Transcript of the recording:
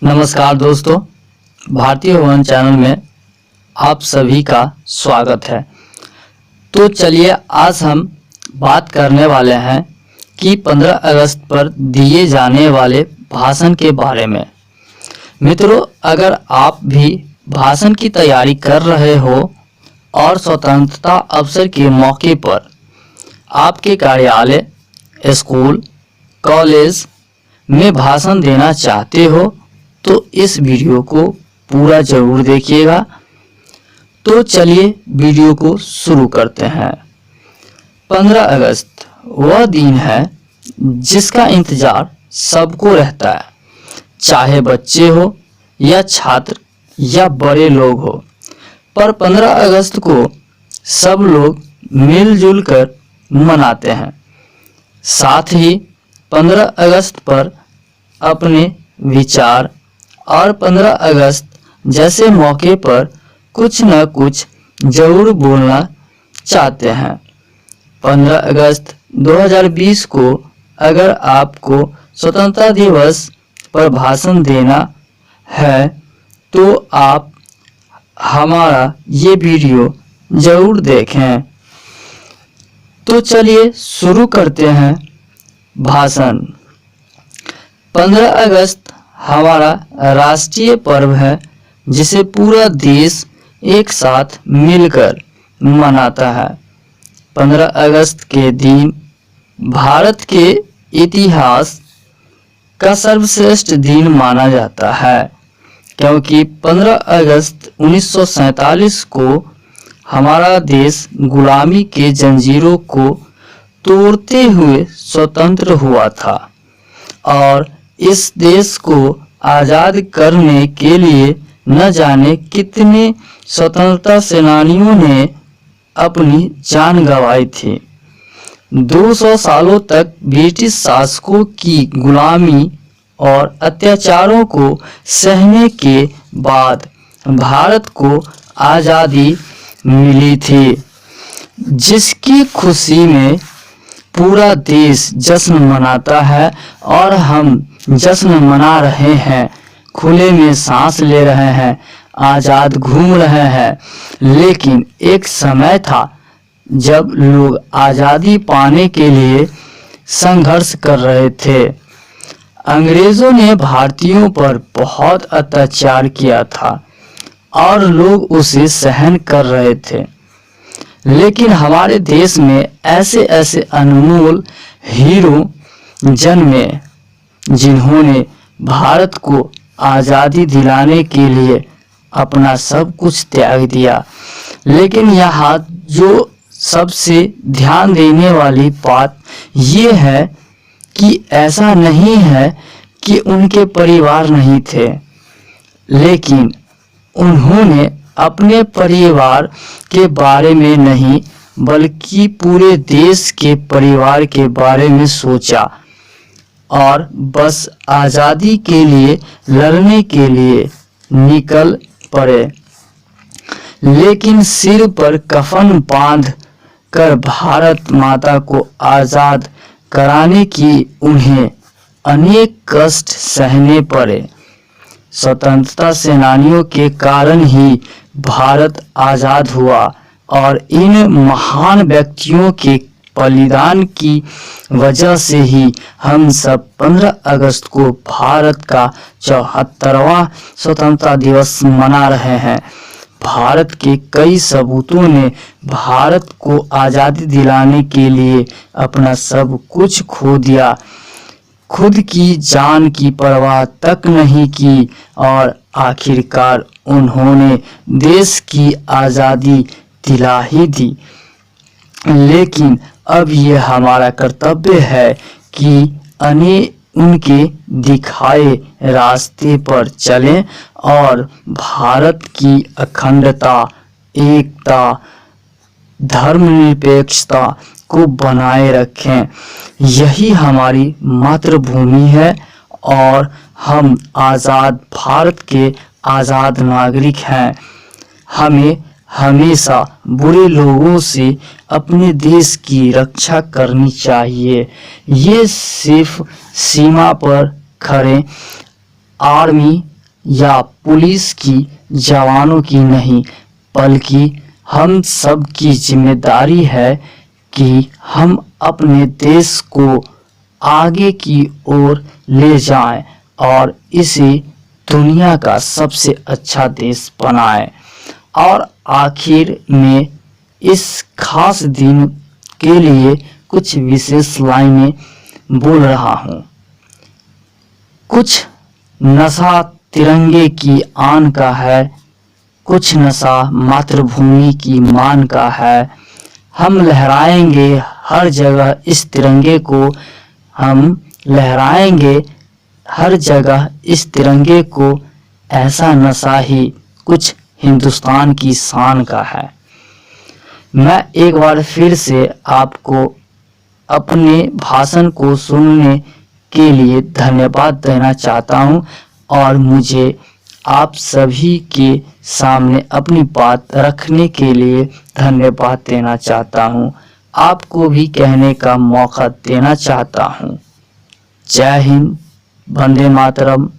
नमस्कार दोस्तों, भारतीय भवन चैनल में आप सभी का स्वागत है। तो चलिए आज हम बात करने वाले हैं कि 15 अगस्त पर दिए जाने वाले भाषण के बारे में। मित्रों, अगर आप भी भाषण की तैयारी कर रहे हो और स्वतंत्रता अवसर के मौके पर आपके कार्यालय, स्कूल, कॉलेज में भाषण देना चाहते हो तो इस वीडियो को पूरा जरूर देखिएगा। तो चलिए वीडियो को शुरू करते हैं। 15 अगस्त वह दिन है जिसका इंतजार सबको रहता है, चाहे बच्चे हो या छात्र या बड़े लोग हो। पर 15 अगस्त को सब लोग मिलजुल कर मनाते हैं। साथ ही 15 अगस्त पर अपने विचार और 15 अगस्त जैसे मौके पर कुछ न कुछ जरूर बोलना चाहते हैं। 15 अगस्त 2020 को अगर आपको स्वतंत्रता दिवस पर भाषण देना है तो आप हमारा ये वीडियो जरूर देखें। तो चलिए शुरू करते हैं भाषण। 15 अगस्त हमारा राष्ट्रीय पर्व है जिसे पूरा देश एक साथ मिलकर मनाता है। 15 अगस्त के दिन भारत के इतिहास का सर्वश्रेष्ठ दिन माना जाता है, क्योंकि 15 अगस्त 1947 को हमारा देश गुलामी के जंजीरों को तोड़ते हुए स्वतंत्र हुआ था और इस देश को आज़ाद करने के लिए न जाने कितने स्वतंत्रता सेनानियों ने अपनी जान गंवाई थी। 200 सालों तक ब्रिटिश शासकों की गुलामी और अत्याचारों को सहने के बाद भारत को आज़ादी मिली थी, जिसकी खुशी में पूरा देश जश्न मनाता है और हम जश्न मना रहे हैं, खुले में सांस ले रहे हैं, आज़ाद घूम रहे हैं। लेकिन एक समय था जब लोग आज़ादी पाने के लिए संघर्ष कर रहे थे। अंग्रेजों ने भारतीयों पर बहुत अत्याचार किया था और लोग उसे सहन कर रहे थे। लेकिन हमारे देश में ऐसे ऐसे अनमोल हीरो जन्मे जिन्होंने भारत को आज़ादी दिलाने के लिए अपना सब कुछ त्याग दिया। लेकिन यहाँ जो सबसे ध्यान देने वाली बात ये है कि ऐसा नहीं है कि उनके परिवार नहीं थे, लेकिन उन्होंने अपने परिवार के बारे में नहीं बल्कि पूरे देश के परिवार के बारे में सोचा और बस आज़ादी के लिए लड़ने के लिए निकल पड़े। लेकिन सिर पर कफन बांध कर भारत माता को आज़ाद कराने की उन्हें अनेक कष्ट सहने पड़े। स्वतंत्रता सेनानियों के कारण ही भारत आज़ाद हुआ और इन महान व्यक्तियों के बलिदान की वजह से ही हम सब 15 अगस्त को भारत का 74वां स्वतंत्रता दिवस मना रहे हैं। भारत के कई सपूतों ने भारत को आज़ादी दिलाने के लिए अपना सब कुछ खो दिया, खुद की जान की परवाह तक नहीं की और आखिरकार उन्होंने देश की आज़ादी दिला ही दी। लेकिन अब ये हमारा कर्तव्य है कि उनके दिखाए रास्ते पर चलें और भारत की अखंडता, एकता, धर्मनिरपेक्षता को बनाए रखें। यही हमारी मातृभूमि है और हम आज़ाद भारत के आज़ाद नागरिक हैं। हमें हमेशा बुरे लोगों से अपने देश की रक्षा करनी चाहिए। ये सिर्फ सीमा पर खड़े आर्मी या पुलिस की जवानों की नहीं, बल्कि हम सब की जिम्मेदारी है कि हम अपने देश को आगे की ओर ले जाएं और इसे दुनिया का सबसे अच्छा देश बनाएं। और आखिर में इस खास दिन के लिए कुछ विशेष लाइनें बोल रहा हूँ। कुछ नशा तिरंगे की आन का है, कुछ नशा मातृभूमि की मान का है। हम लहराएंगे हर जगह इस तिरंगे को, हम लहराएंगे हर जगह इस तिरंगे को। ऐसा नशा ही कुछ हिंदुस्तान की शान का है। मैं एक बार फिर से आपको अपने भाषण को सुनने के लिए धन्यवाद देना चाहता हूं और मुझे आप सभी के सामने अपनी बात रखने के लिए धन्यवाद देना चाहता हूं। आपको भी कहने का मौका देना चाहता हूं। जय हिंद, वंदे मातरम।